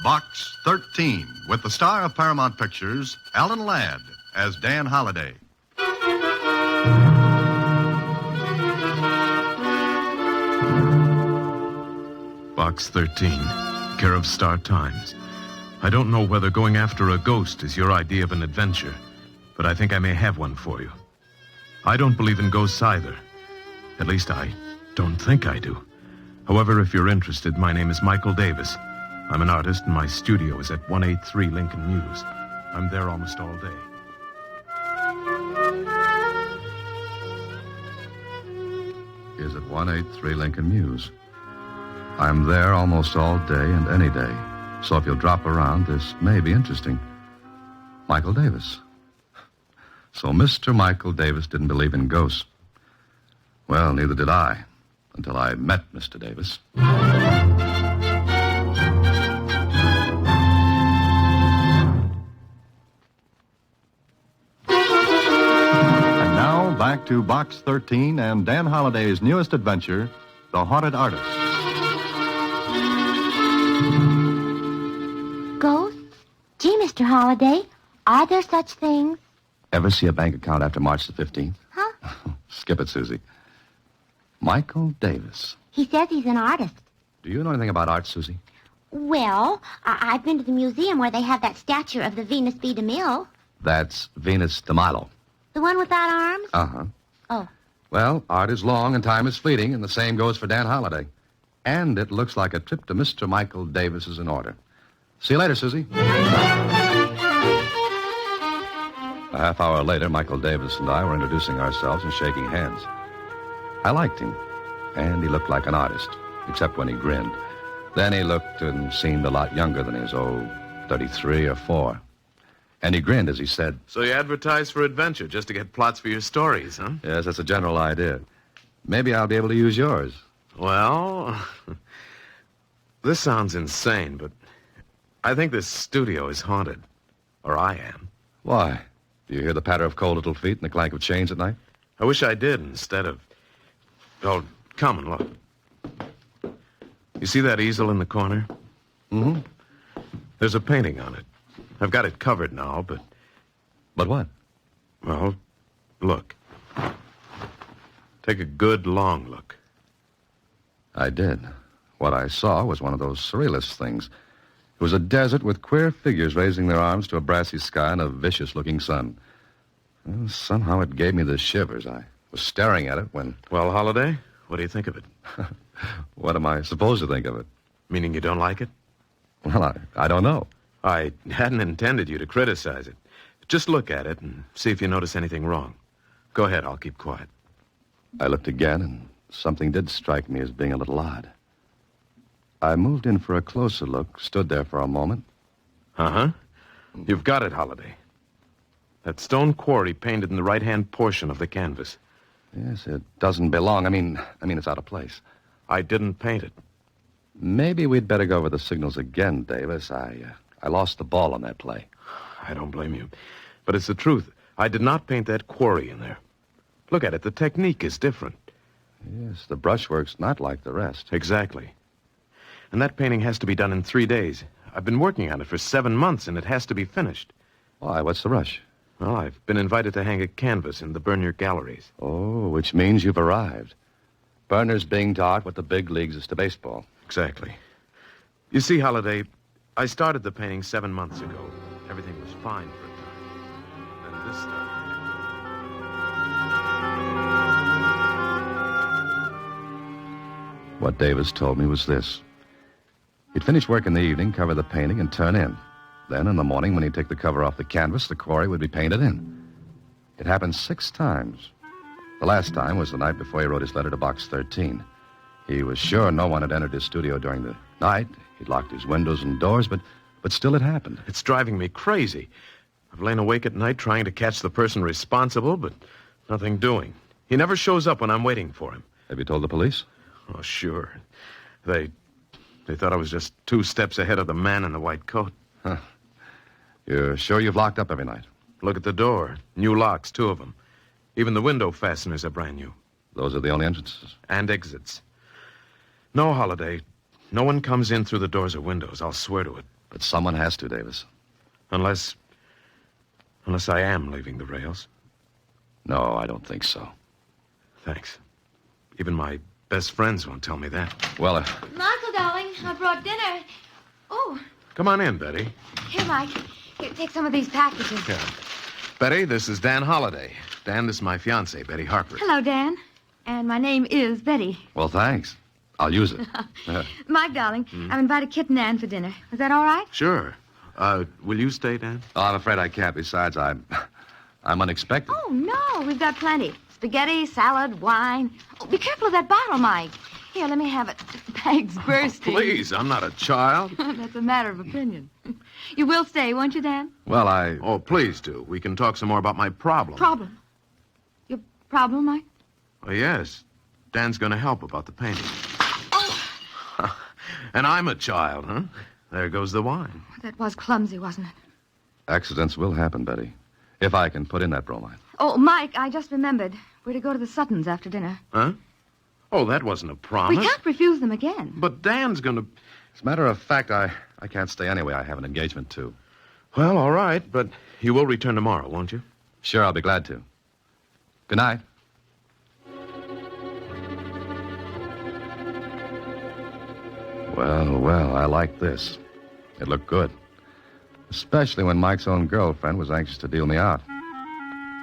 Box 13, with the star of Paramount Pictures, Alan Ladd, as Dan Holliday. Box 13, care of Star Times. I don't know whether going after a ghost is your idea of an adventure, but I think I may have one for you. I don't believe in ghosts either. At least I don't think I do. However, if you're interested, my name is Michael Davis. I'm an artist, and my studio is at 183 Lincoln Mews. I'm there almost all day. Is at 183 Lincoln Mews. I'm there almost all day and any day. So if you'll drop around, this may be interesting. Michael Davis. So Mr. Michael Davis didn't believe in ghosts. Well, neither did I, until I met Mr. Davis. And now, back to Box 13 and Dan Holliday's newest adventure, The Haunted Artist. Ghosts? Gee, Mr. Holliday, are there such things? Ever see a bank account after March the 15th? Huh? Skip it, Susie. Michael Davis. He says he's an artist. Do you know anything about art, Susie? Well, I've been to the museum where they have that statue of the Venus B. DeMille. That's Venus de Milo. The one without arms? Uh-huh. Oh. Well, art is long and time is fleeting, and the same goes for Dan Holliday. And it looks like a trip to Mr. Michael Davis is in order. See you later, Susie. A half hour later, Michael Davis and I were introducing ourselves and shaking hands. I liked him, and he looked like an artist, except when he grinned. Then he looked and seemed a lot younger than his, 33 or 4. And he grinned as he said, So you advertise for adventure just to get plots for your stories, huh? Yes, that's a general idea. Maybe I'll be able to use yours. Well, this sounds insane, but I think this studio is haunted. Or I am. Why? Do you hear the patter of cold little feet and the clank of chains at night? I wish I did instead of... Oh, come and look. You see that easel in the corner? Mm-hmm. There's a painting on it. I've got it covered now, but... But what? Well, look. Take a good, long look. I did. What I saw was one of those surrealist things. It was a desert with queer figures raising their arms to a brassy sky and a vicious-looking sun. Well, somehow it gave me the shivers. I was staring at it when... Well, Holliday, what do you think of it? What am I supposed to think of it? Meaning you don't like it? Well, I don't know. I hadn't intended you to criticize it. Just look at it and see if you notice anything wrong. Go ahead, I'll keep quiet. I looked again, and something did strike me as being a little odd. I moved in for a closer look, stood there for a moment. Uh-huh. You've got it, Holliday. That stone quarry painted in the right-hand portion of the canvas. Yes, it doesn't belong. I mean, it's out of place. I didn't paint it. Maybe we'd better go over the signals again, Davis. I lost the ball on that play. I don't blame you. But it's the truth. I did not paint that quarry in there. Look at it. The technique is different. Yes, the brushwork's not like the rest. Exactly. And that painting has to be done in 3 days. I've been working on it for 7 months, and it has to be finished. Why, what's the rush? Well, I've been invited to hang a canvas in the Bernier galleries. Oh, which means you've arrived. Berner's being to art what the big leagues is to baseball. Exactly. You see, Holliday, I started the painting 7 months ago. Everything was fine for a time. Then this started. What Davis told me was this. He'd finish work in the evening, cover the painting, and turn in. Then, in the morning, when he'd take the cover off the canvas, the quarry would be painted in. It happened 6 times. The last time was the night before he wrote his letter to Box 13. He was sure no one had entered his studio during the night. He'd locked his windows and doors, but still it happened. It's driving me crazy. I've lain awake at night trying to catch the person responsible, but nothing doing. He never shows up when I'm waiting for him. Have you told the police? Oh, sure. They thought I was just 2 steps ahead of the man in the white coat. Huh. You're sure you've locked up every night? Look at the door. New locks, 2 of them. Even the window fasteners are brand new. Those are the only entrances? And exits. No, Holliday. No one comes in through the doors or windows. I'll swear to it. But someone has to, Davis. Unless I am leaving the rails. No, I don't think so. Thanks. Even my best friends won't tell me that. Well, Michael, darling, I brought dinner. Oh, Come on in, Betty. here, Mike. Here, take some of these packages. Yeah. Betty, this is Dan Holliday. Dan, this is my fiancée, Betty Harper. Hello, Dan. And my name is Betty. well, thanks. I'll use it. Mike, darling, I've invited Kit and Ann for dinner. Is that all right? Sure. Will you stay, Dan? Oh, I'm afraid I can't. Besides, I'm unexpected. Oh, no, we've got plenty. Spaghetti, salad, wine. Oh, be careful of that bottle, Mike. Here, let me have it. The bag's bursting. Please, I'm not a child. That's a matter of opinion. You will stay, won't you, Dan? Well, Oh, please do. We can talk some more about my problem. Problem. Your problem, Mike? Oh, yes. Dan's going to help about the painting. And I'm a child, huh? There goes the wine. That was clumsy, wasn't it? accidents will happen, Betty. If I can put in that bromide. Oh, Mike, I just remembered. We're to go to the Suttons after dinner. Huh? Oh, that wasn't a promise. We can't refuse them again. But Dan's going to... As a matter of fact, I can't stay anyway. I have an engagement, too. Well, all right, but you will return tomorrow, won't you? Sure, I'll be glad to. Good night. Well, I like this. It looked good. Especially when Mike's own girlfriend was anxious to deal me out.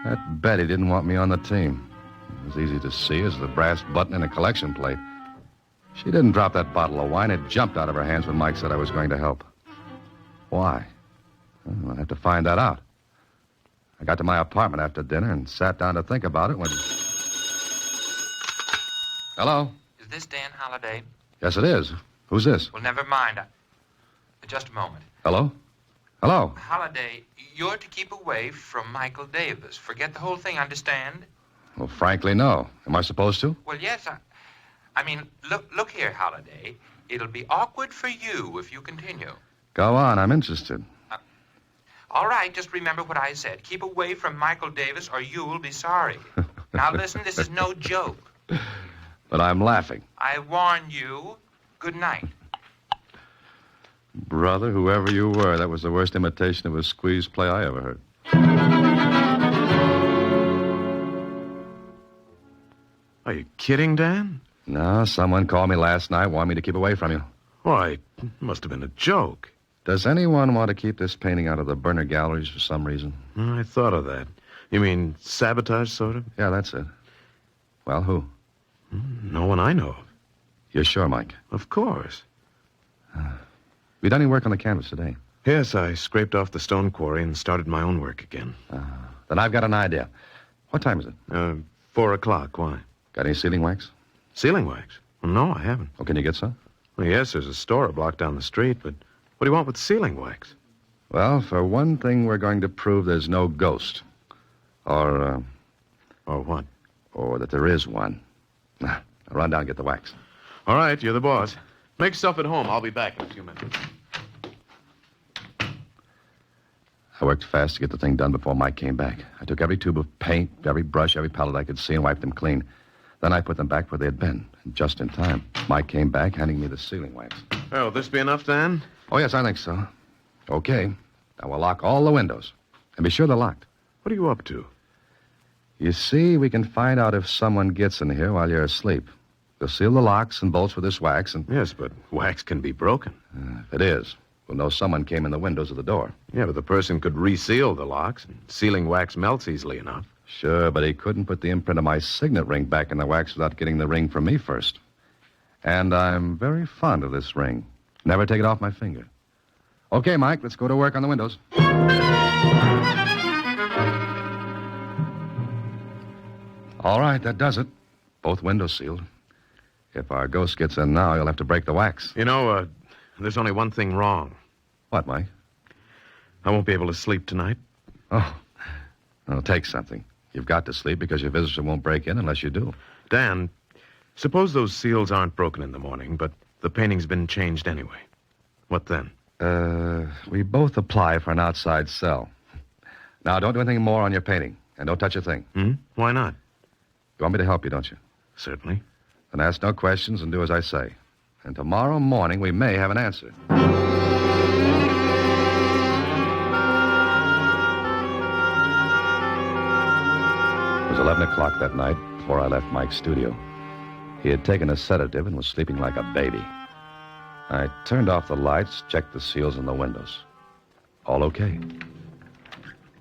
That Betty didn't want me on the team. It was easy to see as the brass button in a collection plate. She didn't drop that bottle of wine. It jumped out of her hands when Mike said I was going to help. Why? Well, I'll have to find that out. I got to my apartment after dinner and sat down to think about it when... Hello? Is this Dan Holliday? Yes, it is. Who's this? Well, never mind. Just a moment. Hello? Hello? Holliday, you're to keep away from Michael Davis. Forget the whole thing, understand? Well, frankly, no. Am I supposed to? Well, yes, I mean, look here, Holliday. It'll be awkward for you if you continue. Go on. I'm interested. All right, just remember what I said. Keep away from Michael Davis or you'll be sorry. Now, listen, this is no joke. But I'm laughing. I warn you. Good night. Brother, whoever you were, that was the worst imitation of a squeeze play I ever heard. Are you kidding, Dan? No, someone called me last night, wanted me to keep away from you. Why, it must have been a joke. Does anyone want to keep this painting out of the burner galleries for some reason? I thought of that. You mean sabotage, sort of? Yeah, that's it. Well, who? No one I know of. You're sure, Mike? Of course. You done any work on the canvas today? Yes, I scraped off the stone quarry and started my own work again. Then I've got an idea. What time is it? 4 o'clock. Why? Got any sealing wax? Sealing wax? Well, no, I haven't. Oh, can you get some? Well, yes, there's a store a block down the street, but what do you want with sealing wax? Well, for one thing, we're going to prove there's no ghost. Or what? or that there is one. Now, run down and get the wax. All right, you're the boss. Make yourself at home. I'll be back in a few minutes. I worked fast to get the thing done before Mike came back. I took every tube of paint, every brush, every palette I could see, and wiped them clean. Then I put them back where they had been. And just in time, Mike came back, handing me the sealing wax. Oh, will this be enough, Dan? Oh, yes, I think so. Okay. Now we'll lock all the windows. And be sure they're locked. What are you up to? You see, we can find out if someone gets in here while you're asleep. We'll seal the locks and bolts with this wax, and Yes, but wax can be broken. if it is, we'll know someone came in the windows of the door. Yeah, but the person could reseal the locks, and sealing wax melts easily enough. Sure, but he couldn't put the imprint of my signet ring back in the wax without getting the ring from me first. And I'm very fond of this ring. Never take it off my finger. Okay, Mike, let's go to work on the windows. All right, that does it. Both windows sealed. If our ghost gets in now, you'll have to break the wax. You know, there's only one thing wrong. What, Mike? I won't be able to sleep tonight. Oh, it'll take something. You've got to sleep because your visitor won't break in unless you do. Dan, suppose those seals aren't broken in the morning, but the painting's been changed anyway. What then? We both apply for an outside cell. Now, don't do anything more on your painting, and don't touch a thing. Why not? You want me to help you, don't you? Certainly. Then ask no questions and do as I say. And tomorrow morning, we may have an answer. 11 o'clock that night before I left Mike's studio. He had taken a sedative and was sleeping like a baby. I turned off the lights, checked the seals in the windows. All okay.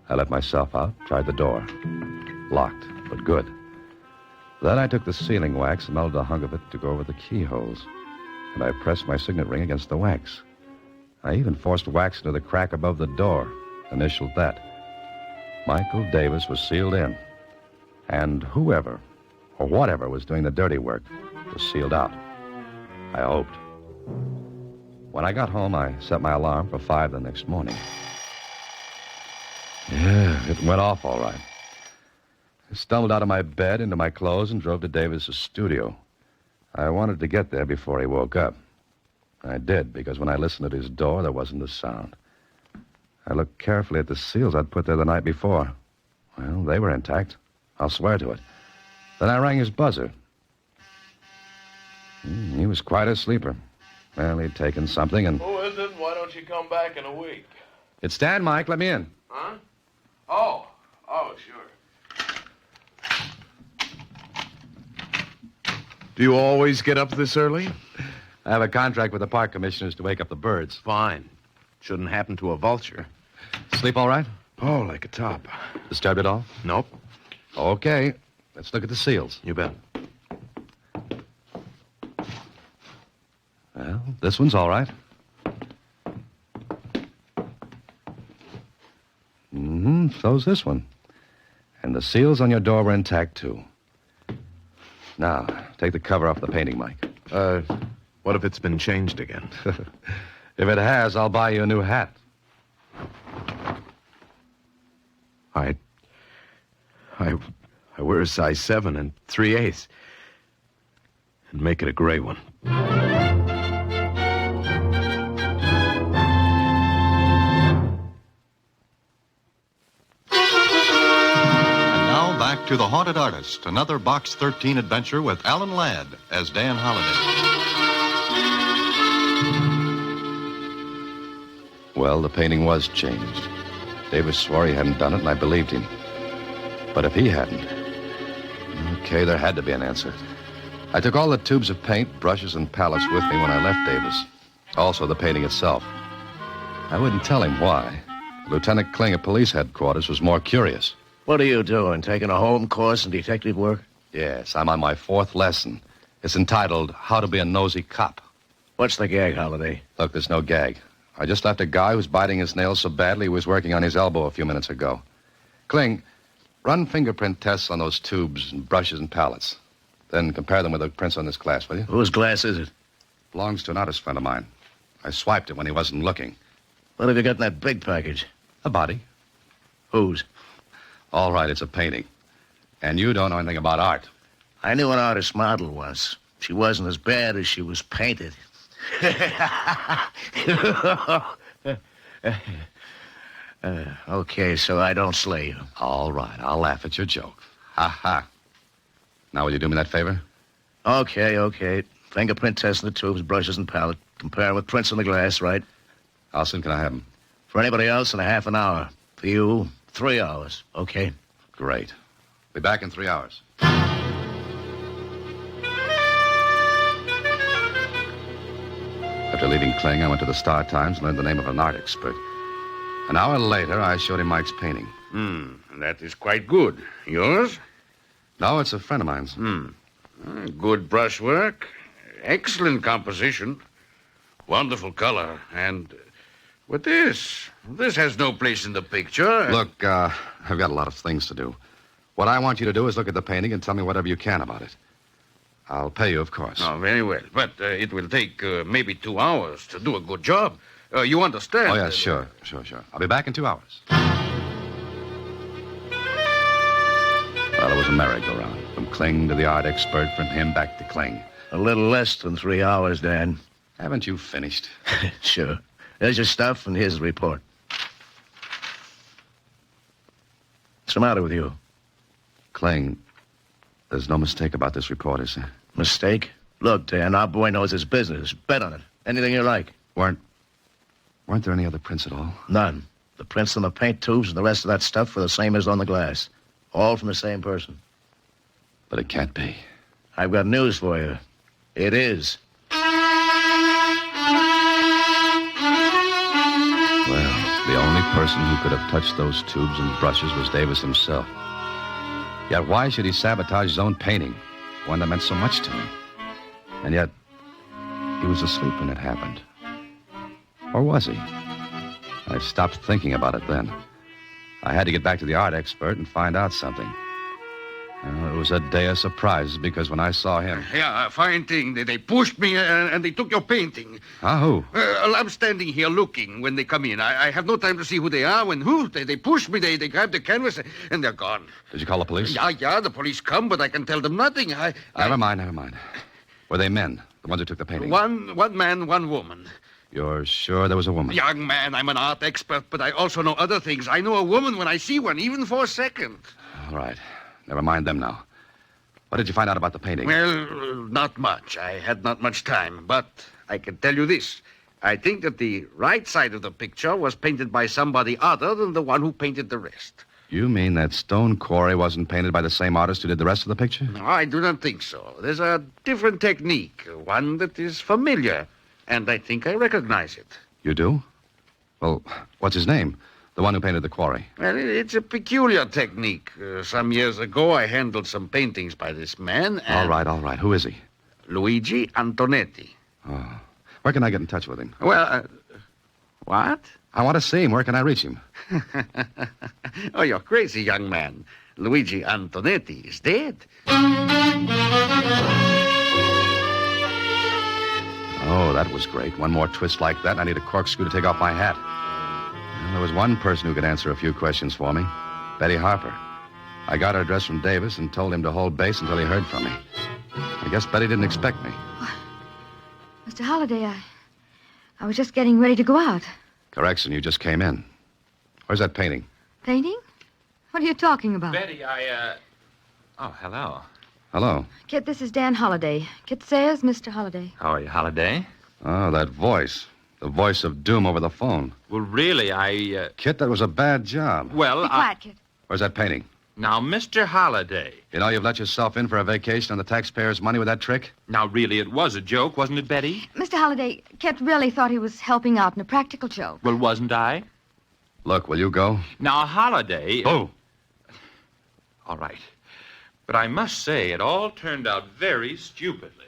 I let myself out, tried the door. Locked, but good. Then I took the sealing wax and melted a hunk of it to go over the keyholes. And I pressed my signet ring against the wax. I even forced wax into the crack above the door, initialed that. Michael Davis was sealed in. And whoever, or whatever, was doing the dirty work was sealed out. I hoped. When I got home, I set my alarm for 5 the next morning. Yeah, it went off all right. I stumbled out of my bed, into my clothes, and drove to Davis's studio. I wanted to get there before he woke up. I did, because when I listened at his door, there wasn't a sound. I looked carefully at the seals I'd put there the night before. Well, they were intact. I'll swear to it. Then I rang his buzzer. He was quite a sleeper. Well, he'd taken something and... Who is it? Why don't you come back in a week? It's Dan, Mike. Let me in. Huh? Oh, sure. Do you always get up this early? I have a contract with the park commissioners to wake up the birds. Fine. Shouldn't happen to a vulture. Sleep all right? Oh, like a top. Disturbed at all? Nope. Okay. Let's look at the seals. You bet. Well, this one's all right. So's this one. And the seals on your door were intact, too. Now, take the cover off the painting, Mike. What if it's been changed again? If it has, I'll buy you a new hat. I wear a size 7 and 3/8. And make it a gray one. Back to The Haunted Artist, another Box 13 adventure with Alan Ladd as Dan Holliday. Well, the painting was changed. Davis swore he hadn't done it, and I believed him. But if he hadn't... Okay, there had to be an answer. I took all the tubes of paint, brushes, and palettes with me when I left Davis. Also the painting itself. I wouldn't tell him why. Lieutenant Kling at police headquarters was more curious. What are you doing, taking a home course in detective work? Yes, I'm on my 4th lesson. It's entitled, How to Be a Nosy Cop. What's the gag, Holliday? Look, there's no gag. I just left a guy who's biting his nails so badly he was working on his elbow a few minutes ago. Kling, run fingerprint tests on those tubes and brushes and palettes. Then compare them with the prints on this glass, will you? Whose glass is it? Belongs to an artist friend of mine. I swiped it when he wasn't looking. What have you got in that big package? A body. Whose? All right, it's a painting. And you don't know anything about art. I knew an artist model once. She wasn't as bad as she was painted. Okay, so I don't slay you. All right, I'll laugh at your joke. Ha ha. Now, will you do me that favor? Okay. Fingerprint test in the tubes, brushes, and palette. Compare with prints on the glass, right? How soon can I have them? For anybody else, in a half an hour. For you, 3 hours, okay? Great. Be back in 3 hours. After leaving Kling, I went to the Star Times and learned the name of an art expert. An hour later, I showed him Mike's painting. That is quite good. Yours? No, it's a friend of mine's. Good brushwork. Excellent composition. Wonderful color. And with this has no place in the picture. Look, I've got a lot of things to do. What I want you to do is look at the painting and tell me whatever you can about it. I'll pay you, of course. Oh, very well. But it will take maybe 2 hours to do a good job. You understand? Oh, yeah, sure. I'll be back in 2 hours. Well, it was a merry-go-round. From Kling to the art expert, from him back to Kling. A little less than 3 hours, Dan. Haven't you finished? Sure. There's your stuff, and here's the report. What's the matter with you? Kling, there's no mistake about this report, is there? Mistake? Look, Dan, our boy knows his business. Bet on it. Anything you like. Weren't there any other prints at all? None. The prints on the paint tubes and the rest of that stuff were the same as on the glass. All from the same person. But it can't be. I've got news for you. It is. Well, the only person who could have touched those tubes and brushes was Davis himself. Yet why should he sabotage his own painting, one that meant so much to him? And yet, he was asleep when it happened. Or was he? I stopped thinking about it then. I had to get back to the art expert and find out something. It was a day of surprises because when I saw him... Yeah, fine thing. They pushed me and they took your painting. Who? I'm standing here looking when they come in. I have no time to see who they are. When who? They push me. They grab the canvas and they're gone. Did you call the police? Yeah, the police come, but I can tell them nothing. Never mind. Were they men, the ones who took the painting? One man, one woman. You're sure there was a woman? Young man, I'm an art expert, but I also know other things. I know a woman when I see one, even for a second. All right. Never mind them now. What did you find out about the painting? Well, not much. I had not much time, but I can tell you this. I think that the right side of the picture was painted by somebody other than the one who painted the rest. You mean that stone quarry wasn't painted by the same artist who did the rest of the picture? No, I do not think so. There's a different technique, one that is familiar, and I think I recognize it. You do? Well, what's his name? The one who painted the quarry. Well, it's a peculiar technique. Some years ago, I handled some paintings by this man. And All right. Who is he? Luigi Antonetti. Oh. Where can I get in touch with him? Well, what? I want to see him. Where can I reach him? Oh, you're crazy, young man. Luigi Antonetti is dead. Oh, that was great. One more twist like that, and I need a corkscrew to take off my hat. Well, there was one person who could answer a few questions for me. Betty Harper. I got her address from Davis and told him to hold base until he heard from me. I guess Betty didn't expect me. Mr. Holliday, I was just getting ready to go out. Correction, you just came in. Where's that painting? Painting? What are you talking about? Betty, Oh, hello. Hello. Kit, this is Dan Holliday. Kit says Mr. Holliday. How are you, Holliday? Oh, that voice. The voice of doom over the phone. Well, really, Kit, that was a bad job. Well, Be quiet, Kit. Where's that painting? Now, Mr. Holliday. You know you've let yourself in for a vacation on the taxpayers' money with that trick? Now, really, it was a joke, wasn't it, Betty? Mr. Holliday, Kit really thought he was helping out in a practical joke. Well, wasn't I? Look, will you go? Now, Holliday... Oh. All right. But I must say, it all turned out very stupidly.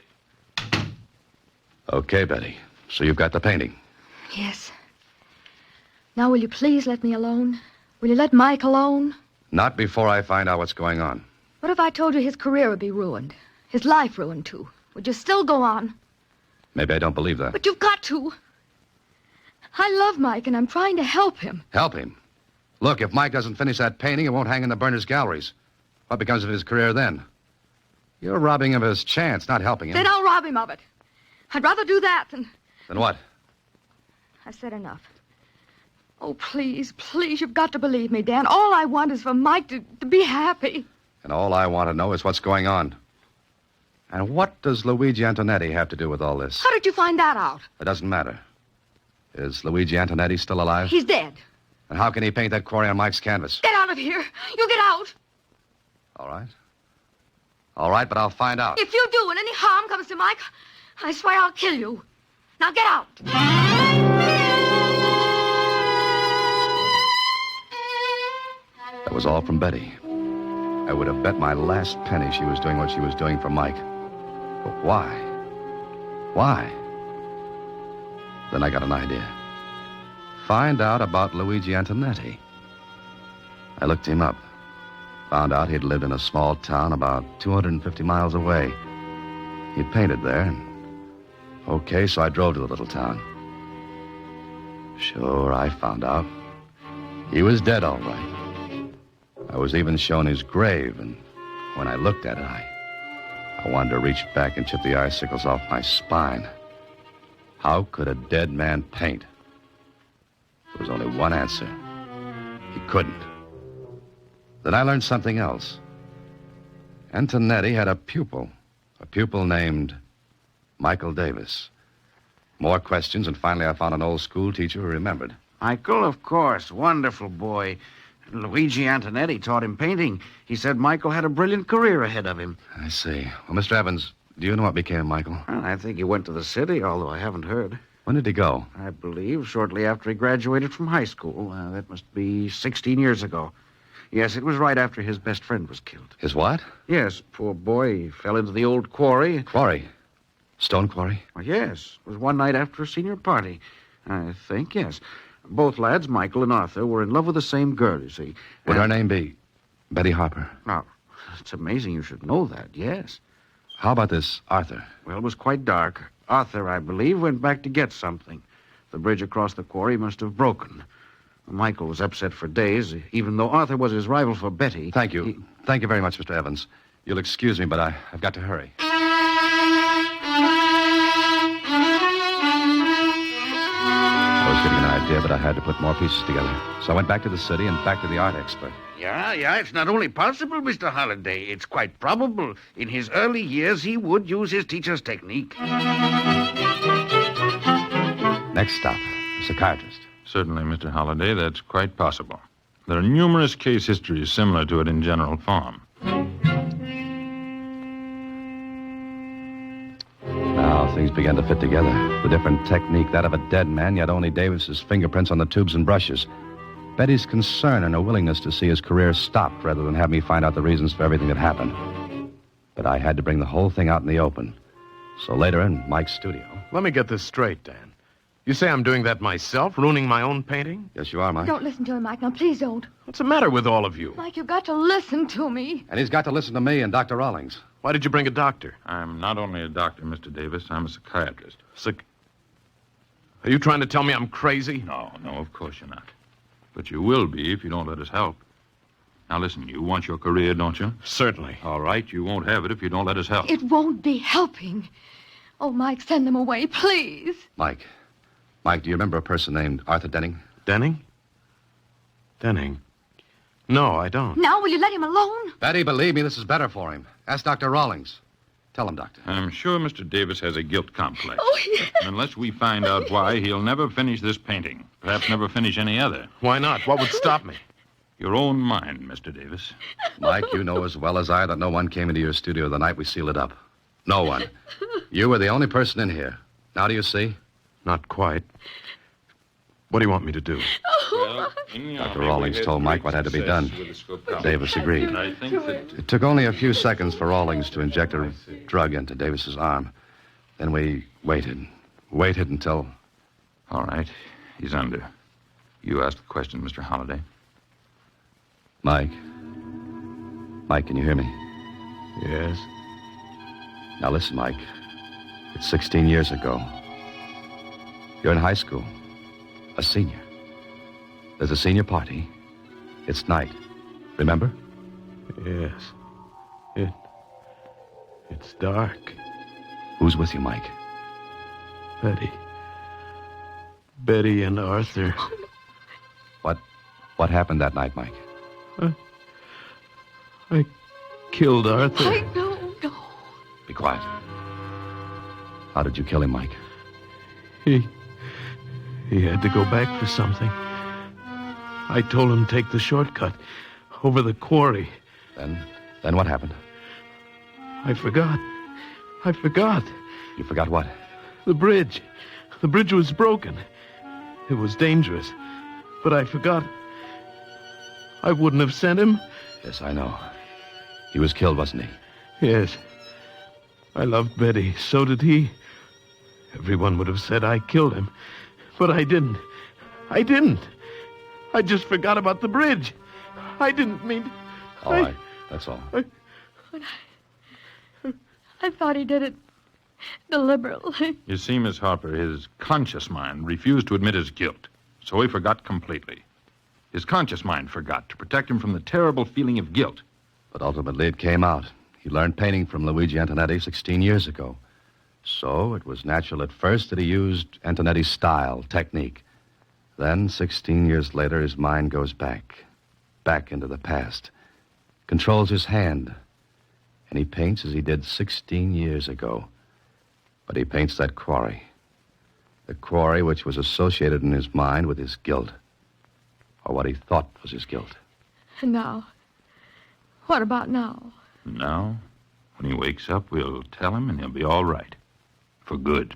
Okay, Betty. So you've got the painting. Yes. Now, will you please let me alone? Will you let Mike alone? Not before I find out what's going on. What if I told you his career would be ruined? His life ruined, too? Would you still go on? Maybe I don't believe that. But you've got to. I love Mike, and I'm trying to help him. Help him. Look, if Mike doesn't finish that painting, it won't hang in the Burners' galleries. What becomes of his career then? You're robbing him of his chance, not helping him. Then I'll rob him of it. I'd rather do that than... Then what? I've said enough. Oh, please, you've got to believe me, Dan. All I want is for Mike to be happy. And all I want to know is what's going on. And what does Luigi Antonetti have to do with all this? How did you find that out? It doesn't matter. Is Luigi Antonetti still alive? He's dead. And how can he paint that quarry on Mike's canvas? Get out of here. You get out. All right. All right, but I'll find out. If you do and any harm comes to Mike, I swear I'll kill you. Now get out. That was all from Betty. I would have bet my last penny she was doing what she was doing for Mike. But why? Why? Then I got an idea. Find out about Luigi Antonetti. I looked him up. Found out he'd lived in a small town about 250 miles away. He'd painted there. Okay, so I drove to the little town. Sure, I found out. He was dead, all right. I was even shown his grave, and when I looked at it, I wanted to reach back and chip the icicles off my spine. How could a dead man paint? There was only one answer. He couldn't. Then I learned something else. Antonetti had a pupil named Michael Davis. More questions, and finally I found an old school teacher who remembered. Michael, of course. Wonderful boy. Luigi Antonetti taught him painting. He said Michael had a brilliant career ahead of him. I see. Well, Mr. Evans, do you know what became of Michael? Well, I think he went to the city, although I haven't heard. When did he go? I believe shortly after he graduated from high school. That must be 16 years ago. Yes, it was right after his best friend was killed. His what? Yes, poor boy. He fell into the old quarry. Quarry? Stone quarry? Well, yes, it was one night after a senior party. I think, yes. Both lads, Michael and Arthur, were in love with the same girl, you see. Would her name be Betty Harper? Now, it's amazing you should know that, yes. How about this Arthur? Well, it was quite dark. Arthur, I believe, went back to get something. The bridge across the quarry must have broken. Michael was upset for days, even though Arthur was his rival for Betty. Thank you. Thank you very much, Mr. Evans. You'll excuse me, but I've got to hurry. I was getting an idea, but I had to put more pieces together. So I went back to the city and back to the art expert. Yeah, it's not only possible, Mr. Holliday. It's quite probable. In his early years, he would use his teacher's technique. Next stop, a psychiatrist. Certainly, Mr. Holliday, that's quite possible. There are numerous case histories similar to it in general form. Now things began to fit together. The different technique, that of a dead man, yet only Davis's fingerprints on the tubes and brushes. Betty's concern and her willingness to see his career stopped rather than have me find out the reasons for everything that happened. But I had to bring the whole thing out in the open. So later in Mike's studio... Let me get this straight, Dan. You say I'm doing that myself, ruining my own painting? Yes, you are, Mike. Don't listen to him, Mike. Now, please don't. What's the matter with all of you? Mike, you've got to listen to me. And he's got to listen to me and Dr. Rawlings. Why did you bring a doctor? I'm not only a doctor, Mr. Davis, I'm a psychiatrist. Are you trying to tell me I'm crazy? No, of course you're not. But you will be if you don't let us help. Now, listen, you want your career, don't you? Certainly. All right, you won't have it if you don't let us help. It won't be helping. Oh, Mike, send them away, please. Mike, do you remember a person named Arthur Denning? Denning? No, I don't. Now, will you let him alone? Betty, believe me, this is better for him. Ask Dr. Rawlings. Tell him, Doctor. I'm sure Mr. Davis has a guilt complex. Oh, yes. Unless we find out why, he'll never finish this painting. Perhaps never finish any other. Why not? What would stop me? Your own mind, Mr. Davis. Mike, you know as well as I that no one came into your studio the night we sealed it up. No one. You were the only person in here. Now do you see? Not quite. What do you want me to do? Well, Dr. Rawlings told Mike what had to be done. Davis agreed. I think that... It took only a few seconds for Rawlings to inject a drug into Davis's arm. Then we waited until... All right, he's under. You asked the question, Mr. Holliday. Mike, can you hear me? Yes. Now listen, Mike. It's 16 years ago. You're in high school. A senior. There's a senior party. It's night. Remember? Yes. It's dark. Who's with you, Mike? Betty and Arthur. What happened that night, Mike? I killed Arthur. Mike, no. Be quiet. How did you kill him, Mike? He had to go back for something. I told him to take the shortcut over the quarry. Then what happened? I forgot. You forgot what? The bridge. The bridge was broken. It was dangerous. But I forgot. I wouldn't have sent him. Yes, I know. He was killed, wasn't he? Yes. I loved Betty. So did he. Everyone would have said I killed him. But I didn't. I just forgot about the bridge. I didn't mean... All right. That's all. I thought he did it deliberately. You see, Miss Harper, his conscious mind refused to admit his guilt, so he forgot completely. His conscious mind forgot to protect him from the terrible feeling of guilt. But ultimately it came out. He learned painting from Luigi Antonetti 16 years ago. So it was natural at first that he used Antonetti's style, technique. Then, 16 years later, his mind goes back into the past, controls his hand, and he paints as he did 16 years ago. But he paints that quarry. The quarry which was associated in his mind with his guilt, or what he thought was his guilt. And now? What about now? Now, when he wakes up, we'll tell him and he'll be all right. For good.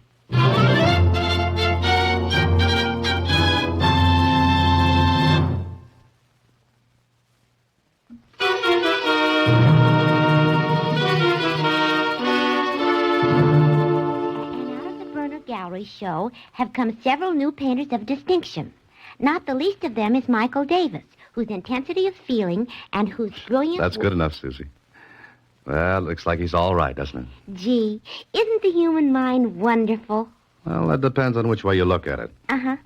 Gallery show have come several new painters of distinction. Not the least of them is Michael Davis, whose intensity of feeling and whose brilliant... That's good enough, Susie. Well, looks like he's all right, doesn't it? Gee, isn't the human mind wonderful? Well, that depends on which way you look at it. Uh-huh.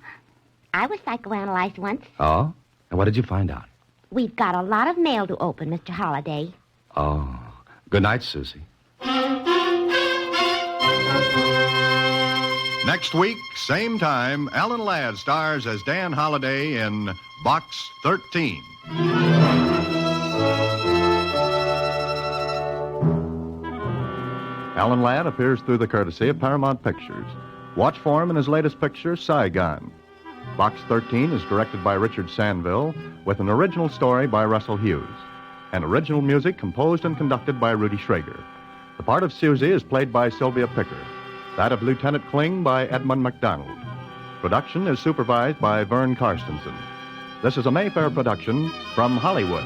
I was psychoanalyzed once. Oh? And what did you find out? We've got a lot of mail to open, Mr. Holliday. Oh. Good night, Susie. Next week, same time, Alan Ladd stars as Dan Holliday in Box 13. Alan Ladd appears through the courtesy of Paramount Pictures. Watch for him in his latest picture, Saigon. Box 13 is directed by Richard Sandville, with an original story by Russell Hughes, and original music composed and conducted by Rudy Schrager. The part of Susie is played by Sylvia Picker. That of Lieutenant Kling by Edmund MacDonald. Production is supervised by Vern Karstensen. This is a Mayfair production from Hollywood.